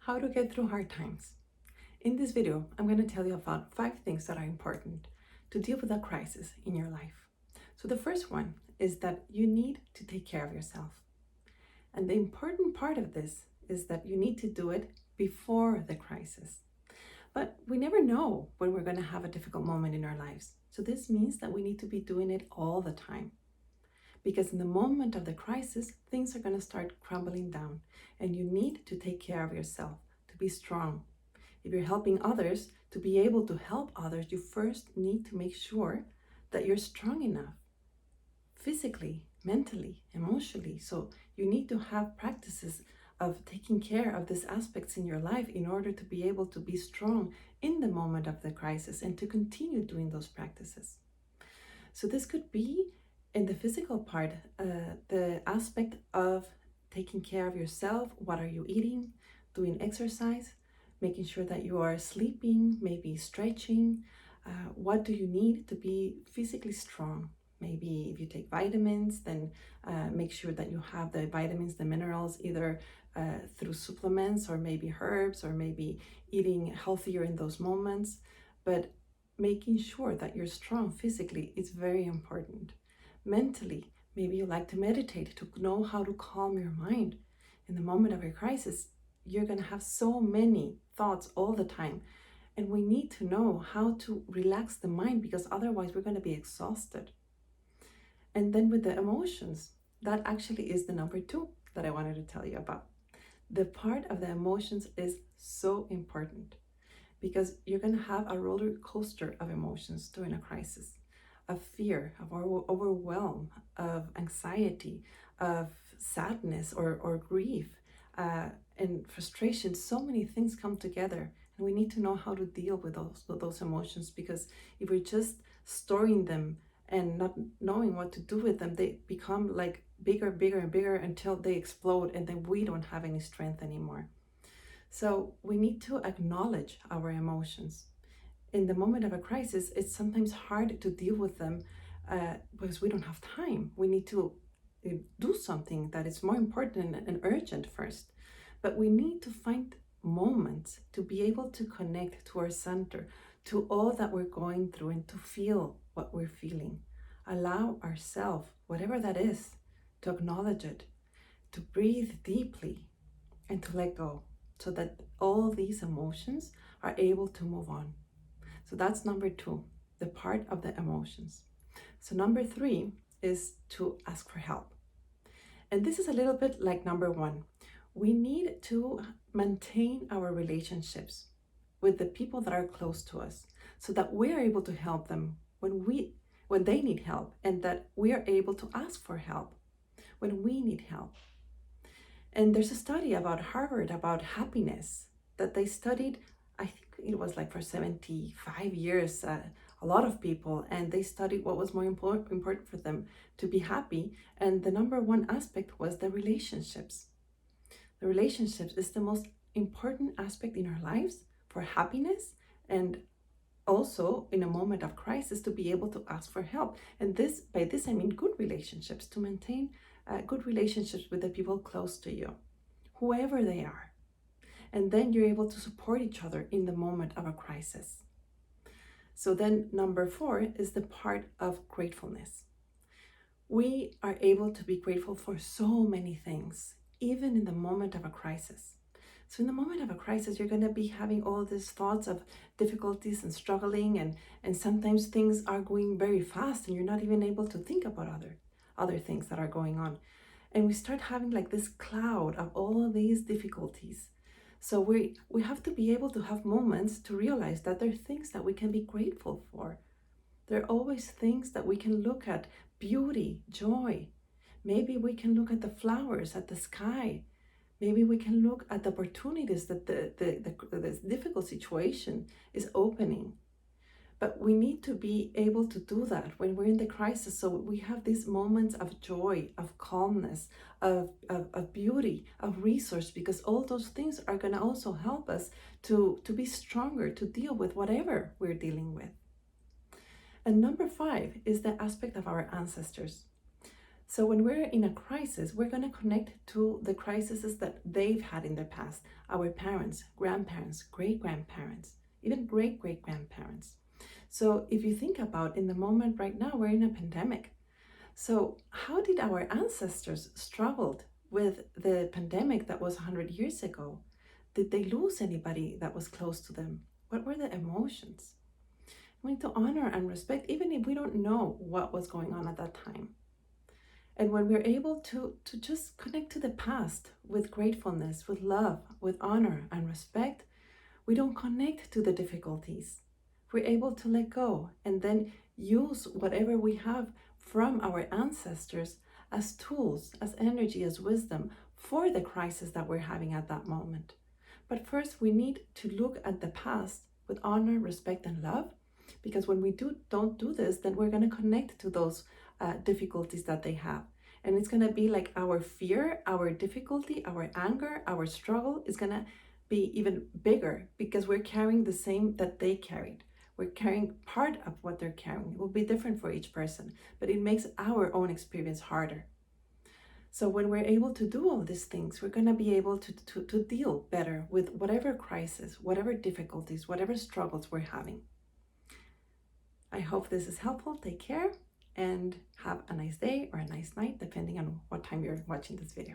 How to get through hard times. In this video, I'm going to tell you about 5 things that are important to deal with a crisis in your life. So the first one is that you need to take care of yourself. And the important part of this is that you need to do it before the crisis. But we never know when we're going to have a difficult moment in our lives. So this means that we need to be doing it all the time. Because in the moment of the crisis, things are going to start crumbling down, and you need to take care of yourself, to be strong. If you're helping others, to be able to help others, you first need to make sure that you're strong enough physically, mentally, emotionally. So you need to have practices of taking care of these aspects in your life in order to be able to be strong in the moment of the crisis and to continue doing those practices. So this could be in the physical part, the aspect of taking care of yourself. What are you eating? Doing exercise, making sure that you are sleeping, maybe stretching. What do you need to be physically strong? Maybe if you take vitamins, then make sure that you have the vitamins, the minerals, either through supplements or maybe herbs or maybe eating healthier in those moments. But making sure that you're strong physically is very important. Mentally, maybe you like to meditate to know how to calm your mind. In the moment of a crisis, you're going to have so many thoughts all the time. And we need to know how to relax the mind because otherwise we're going to be exhausted. And then with the emotions, that actually is the number 2 that I wanted to tell you about. The part of the emotions is so important because you're going to have a roller coaster of emotions during a crisis, of fear, of overwhelm, of anxiety, of sadness or grief, and frustration. So many things come together, and we need to know how to deal with those emotions, because if we're just storing them and not knowing what to do with them, they become like bigger and bigger until they explode, and then we don't have any strength anymore. So we need to acknowledge our emotions. In the moment of a crisis, it's sometimes hard to deal with them because we don't have time. We need to do something that is more important and urgent first. But we need to find moments to be able to connect to our center, to all that we're going through, and to feel what we're feeling. Allow ourselves, whatever that is, to acknowledge it, to breathe deeply, and to let go, so that all these emotions are able to move on. So that's number 2, the part of the emotions. So number 3 is to ask for help. And this is a little bit like number 1. We need to maintain our relationships with the people that are close to us so that we are able to help them when they need help, and that we are able to ask for help when we need help. And there's a study about Harvard about happiness that they studied, I think it was like for 75 years, a lot of people, and they studied what was more important for them to be happy. And the number 1 aspect was the relationships. The relationships is the most important aspect in our lives for happiness, and also in a moment of crisis to be able to ask for help. And by this I mean good relationships, to maintain good relationships with the people close to you, whoever they are. And then you're able to support each other in the moment of a crisis. So then number 4 is the part of gratefulness. We are able to be grateful for so many things, even in the moment of a crisis. So in the moment of a crisis, you're going to be having all these thoughts of difficulties and struggling, and sometimes things are going very fast and you're not even able to think about other things that are going on. And we start having like this cloud of all these difficulties. So we have to be able to have moments to realize that there are things that we can be grateful for. There are always things that we can look at, beauty, joy. Maybe we can look at the flowers, at the sky. Maybe we can look at the opportunities that this difficult situation is opening. But we need to be able to do that when we're in the crisis. So we have these moments of joy, of calmness, of beauty, of resource, because all those things are going to also help us to be stronger, to deal with whatever we're dealing with. And number 5 is the aspect of our ancestors. So when we're in a crisis, we're going to connect to the crises that they've had in their past, our parents, grandparents, great-grandparents, even great-great-grandparents. So if you think about in the moment right now, we're in a pandemic. So how did our ancestors struggled with the pandemic that was 100 years ago? Did they lose anybody that was close to them? What were the emotions? We need to honor and respect, even if we don't know what was going on at that time. And when we're able to just connect to the past with gratefulness, with love, with honor and respect, we don't connect to the difficulties. We're able to let go and then use whatever we have from our ancestors as tools, as energy, as wisdom for the crisis that we're having at that moment. But first, we need to look at the past with honor, respect, and love, because when we don't do this, then we're going to connect to those difficulties that they have. And it's going to be like our fear, our difficulty, our anger, our struggle is going to be even bigger because we're carrying the same that they carried. We're carrying part of what they're carrying. It will be different for each person, but it makes our own experience harder. So when we're able to do all these things, we're going to be able to deal better with whatever crisis, whatever difficulties, whatever struggles we're having. I hope this is helpful. Take care and have a nice day or a nice night, depending on what time you're watching this video.